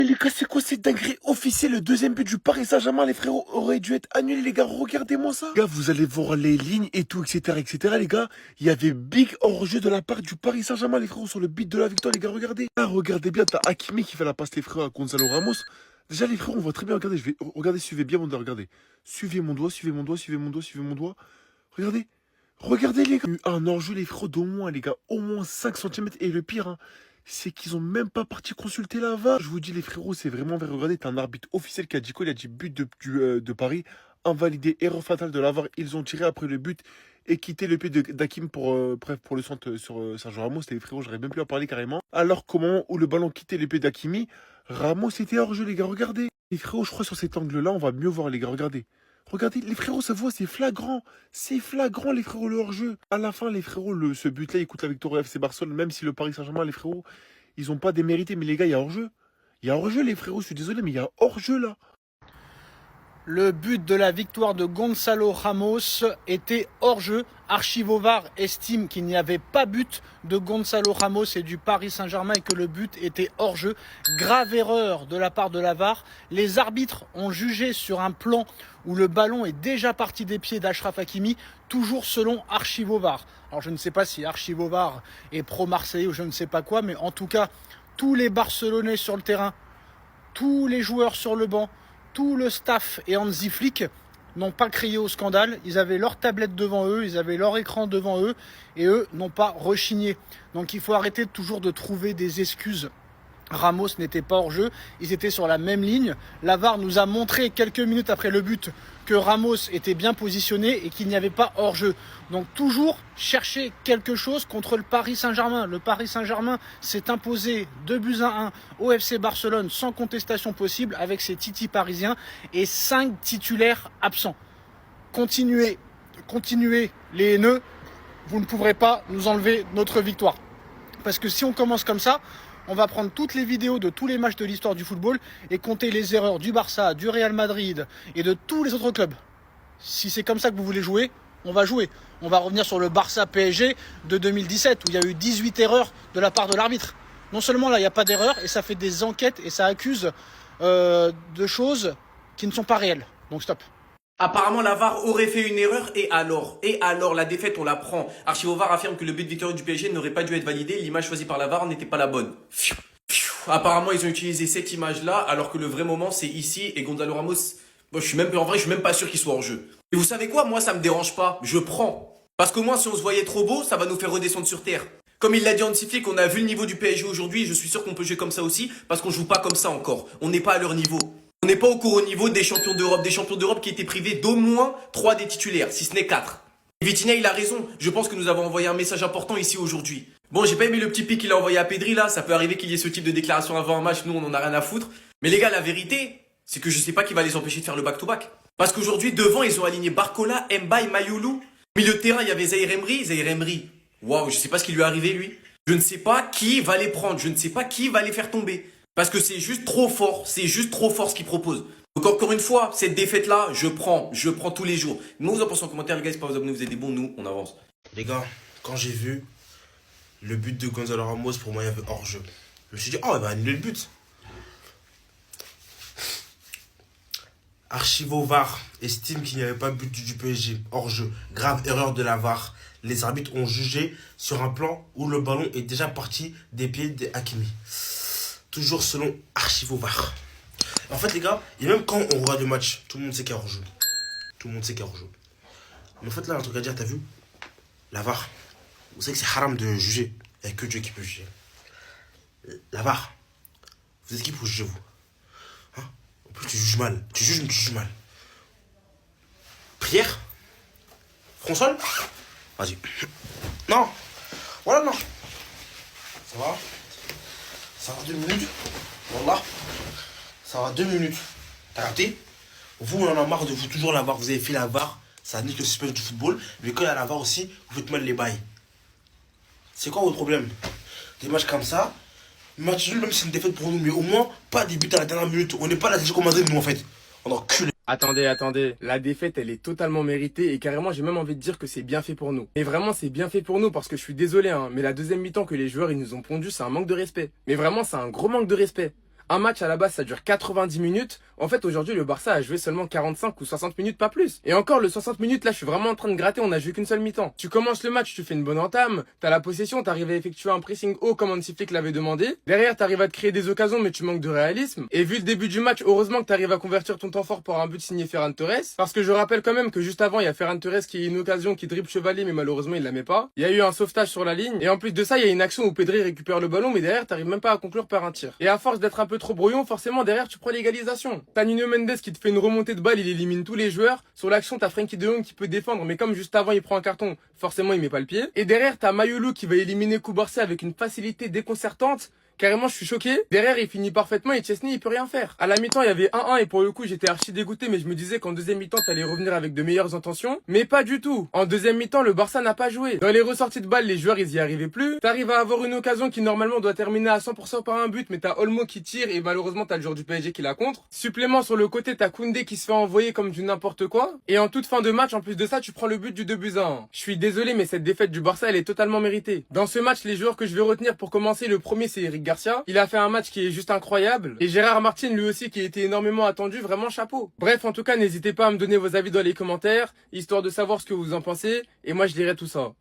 Mais les gars, c'est quoi cette dinguerie officielle? Le deuxième but du Paris Saint-Germain, les frérots, aurait dû être annulé, les gars. Regardez-moi ça. Les gars, vous allez voir les lignes et tout, etc., etc., les gars. Il y avait big hors-jeu de la part du Paris Saint-Germain, les frérots, sur le but de la victoire, les gars. Regardez. Ah, regardez bien, t'as Hakimi qui fait la passe, les frérots, à Gonzalo Ramos. Déjà, les frérots, on voit très bien. Regardez, regardez, suivez bien mon doigt, regardez. Suivez mon doigt, suivez mon doigt, suivez mon doigt, suivez mon doigt. Regardez. Regardez, les gars. Un hors-jeu, les frérots, d'au moins, les gars. Au moins 5 centimètres. Et le pire, hein, c'est qu'ils ont même pas parti consulter la VAR. Je vous dis, les frérots, c'est vraiment vrai. Regardez, t'as un arbitre officiel qui a dit quoi? Il a dit but de Paris, invalidé, erreur fatale de la VAR. Ils ont tiré après le but et quitté le pied d'Hakim bref, pour le centre sur Sergio Ramos. Les frérots, j'aurais même plus à parler carrément. Alors qu'au moment où le ballon quittait le pied d'Hakimi, Ramos était hors jeu, les gars. Regardez. Les frérots, je crois, sur cet angle-là, on va mieux voir, les gars. Regardez. Regardez, les frérots, ça voit, c'est flagrant. C'est flagrant, les frérots, le hors-jeu. À la fin, les frérots, ce but-là, il coûte la victoire au FC Barcelone, même si le Paris Saint-Germain, les frérots, ils n'ont pas démérité. Mais les gars, il y a hors-jeu. Il y a hors-jeu, les frérots, je suis désolé, mais il y a hors-jeu, là. Le but de la victoire de Gonzalo Ramos était hors-jeu. Archivovar estime qu'il n'y avait pas but de Gonzalo Ramos et du Paris Saint-Germain et que le but était hors-jeu. Grave erreur de la part de la VAR. Les arbitres ont jugé sur un plan où le ballon est déjà parti des pieds d'Achraf Hakimi, toujours selon Archivovar. Alors je ne sais pas si Archivovar est pro-marseillais ou je ne sais pas quoi, mais en tout cas, tous les Barcelonais sur le terrain, tous les joueurs sur le banc, tout le staff et Hansi Flick n'ont pas crié au scandale. Ils avaient leur tablette devant eux, ils avaient leur écran devant eux et eux n'ont pas rechigné. Donc il faut arrêter toujours de trouver des excuses. Ramos n'était pas hors jeu, ils étaient sur la même ligne. La VAR nous a montré quelques minutes après le but que Ramos était bien positionné et qu'il n'y avait pas hors jeu. Donc toujours chercher quelque chose contre le Paris Saint-Germain. Le Paris Saint-Germain s'est imposé 2-1 au FC Barcelone sans contestation possible avec ses titis parisiens et 5 titulaires absents. Continuez les haineux, vous ne pourrez pas nous enlever notre victoire. Parce que si on commence comme ça, on va prendre toutes les vidéos de tous les matchs de l'histoire du football et compter les erreurs du Barça, du Real Madrid et de tous les autres clubs. Si c'est comme ça que vous voulez jouer, on va jouer. On va revenir sur le Barça PSG de 2017 où il y a eu 18 erreurs de la part de l'arbitre. Non seulement là, il n'y a pas d'erreur et ça fait des enquêtes et ça accuse de choses qui ne sont pas réelles. Donc stop. Apparemment, la VAR aurait fait une erreur et alors, la défaite, on la prend. Archivovar affirme que le but victorieux du PSG n'aurait pas dû être validé. L'image choisie par la VAR n'était pas la bonne. Apparemment, ils ont utilisé cette image-là, alors que le vrai moment, c'est ici. Et Gonzalo Ramos, bon, je suis même pas sûr qu'il soit hors jeu. Et vous savez quoi? Moi, ça me dérange pas. Je prends. Parce qu'au moins, si on se voyait trop beau, ça va nous faire redescendre sur terre. Comme il l'a dit Hansi Flick, on a vu le niveau du PSG aujourd'hui. Et je suis sûr qu'on peut jouer comme ça aussi, parce qu'on joue pas comme ça encore. On n'est pas à leur niveau. On n'est pas encore au niveau des champions d'Europe qui étaient privés d'au moins 3 des titulaires, si ce n'est 4. Vitinha, il a raison. Je pense que nous avons envoyé un message important ici aujourd'hui. Bon, j'ai pas aimé le petit pic qu'il a envoyé à Pedri là. Ça peut arriver qu'il y ait ce type de déclaration avant un match. Nous, on en a rien à foutre. Mais les gars, la vérité, c'est que je sais pas qui va les empêcher de faire le back-to-back. Parce qu'aujourd'hui, devant, ils ont aligné Barcola, Mbaye, Mayoulou. Milieu de terrain, il y avait Zahir Emery. Waouh, je sais pas ce qui lui est arrivé, lui. Je ne sais pas qui va les prendre. Je ne sais pas qui va les faire tomber. Parce que c'est juste trop fort ce qu'il propose. Donc encore une fois, cette défaite-là, je prends tous les jours. Nous, vous en pensez en commentaire, les gars, n'hésitez pas à vous abonner, vous êtes des bons, nous, on avance. Les gars, quand j'ai vu le but de Gonzalo Ramos, pour moi, il y avait hors-jeu. Je me suis dit, oh, il va annuler le but. Archivo VAR estime qu'il n'y avait pas but du PSG, hors-jeu. Grave erreur de la VAR. Les arbitres ont jugé sur un plan où le ballon est déjà parti des pieds de Hakimi. Toujours selon Archivo VAR. En fait, les gars, et même quand on regarde le match, tout le monde sait qu'il y a hors-jeu. Mais en fait, là, un truc à dire, t'as vu? La VAR. Vous savez que c'est haram de juger. Il n'y a que Dieu qui peut juger. La VAR. Vous êtes qui pour juger, vous? Hein? En plus, tu juges mal. Tu juges mal. Prière? François? Vas-y. Non. Voilà, non. Ça va? Ça va 2 minutes. Wallah. Ça va 2 minutes. T'as capté? Vous, on en a marre de vous toujours la VAR. Vous avez fait la VAR. Ça nique le suspense du football. Mais quand il y a la VAR aussi, vous faites mal les bails. C'est quoi votre problème? Des matchs comme ça, match nul, même si c'est une défaite pour nous, mais au moins, pas des buts à la dernière minute. On n'est pas l'Atlético Madrid, nous, en fait. On encule. Attendez, la défaite elle est totalement méritée et carrément j'ai même envie de dire que c'est bien fait pour nous. Et vraiment c'est bien fait pour nous parce que je suis désolé hein, mais la deuxième mi-temps que les joueurs ils nous ont pondu c'est un manque de respect. Mais vraiment c'est un gros manque de respect. Un match à la base ça dure 90 minutes. En fait aujourd'hui le Barça a joué seulement 45 ou 60 minutes, pas plus. Et encore le 60 minutes là je suis vraiment en train de gratter, on a joué qu'une seule mi-temps. Tu commences le match, tu fais une bonne entame, t'as la possession, t'arrives à effectuer un pressing haut comme Hansi Flick l'avait demandé. Derrière t'arrives à te créer des occasions mais tu manques de réalisme. Et vu le début du match, heureusement que t'arrives à convertir ton temps fort pour un but signé Ferran Torres. Parce que je rappelle quand même que juste avant il y a Ferran Torres qui a une occasion qui dribble Chevalier mais malheureusement il la met pas. Il y a eu un sauvetage sur la ligne et en plus de ça il y a une action où Pedri récupère le ballon mais derrière t'arrives même pas à conclure par un tir. Et à force d'être un peu trop brouillon, forcément derrière tu prends l'égalisation. T'as Nuno Mendes qui te fait une remontée de balle, il élimine tous les joueurs. Sur l'action t'as Frenkie de Jong qui peut défendre mais comme juste avant il prend un carton, forcément il met pas le pied. Et derrière t'as Mayolu qui va éliminer Kubarsi avec une facilité déconcertante. Carrément, je suis choqué. Derrière, il finit parfaitement et Chesney, il peut rien faire. À la mi-temps, il y avait 1-1 et pour le coup, j'étais archi dégoûté, mais je me disais qu'en deuxième mi-temps, t'allais revenir avec de meilleures intentions. Mais pas du tout. En deuxième mi-temps, le Barça n'a pas joué. Dans les ressorties de balles, les joueurs, ils y arrivaient plus. T'arrives à avoir une occasion qui normalement doit terminer à 100% par un but, mais t'as Olmo qui tire et malheureusement, t'as le joueur du PSG qui la contre. Supplément sur le côté, t'as Koundé qui se fait envoyer comme du n'importe quoi. Et en toute fin de match, en plus de ça, tu prends le but du 2-1. Je suis désolé, mais cette défaite du Barça, elle est totalement méritée. Dans ce match, les joueurs que je vais retenir pour commencer, le premier, c'est Eric Garcia. Il a fait un match qui est juste incroyable. Et Gérard Martin, lui aussi, qui a été énormément attendu, vraiment chapeau. Bref, en tout cas, n'hésitez pas à me donner vos avis dans les commentaires, histoire de savoir ce que vous en pensez, et moi je dirai tout ça.